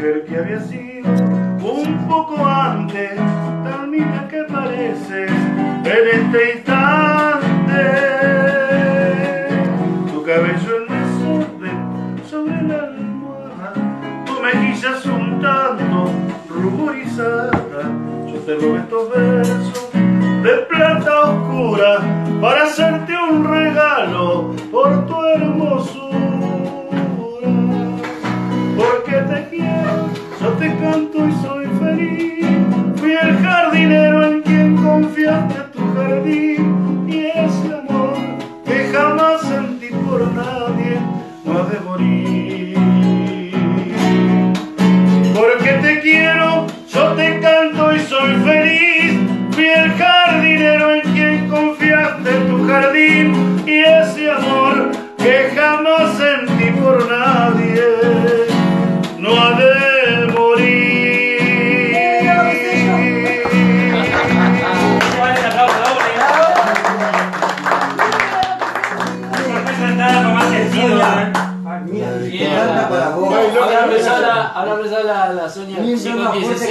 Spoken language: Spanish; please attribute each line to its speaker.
Speaker 1: mujer que había sido un poco antes, tan niña que pareces en este instante. Tu cabello en desorden sobre la almohada, tu mejilla es un tanto ruborizada. Yo te robé estos versos de plata oscura para hacerte un regalo por tu hermosura. Porque te quiero, yo te canto y soy feliz. Fui el jardinero en quien confiaste tu jardín, y ese amor que jamás sentí por nadie no ha de morir. Porque te quiero, yo te canto y soy feliz. Fui el jardinero en quien confiaste tu jardín, y ese amor que jamás sentí por nadie no ha de morir.
Speaker 2: Ahora empezó la Sonia, chicos, que se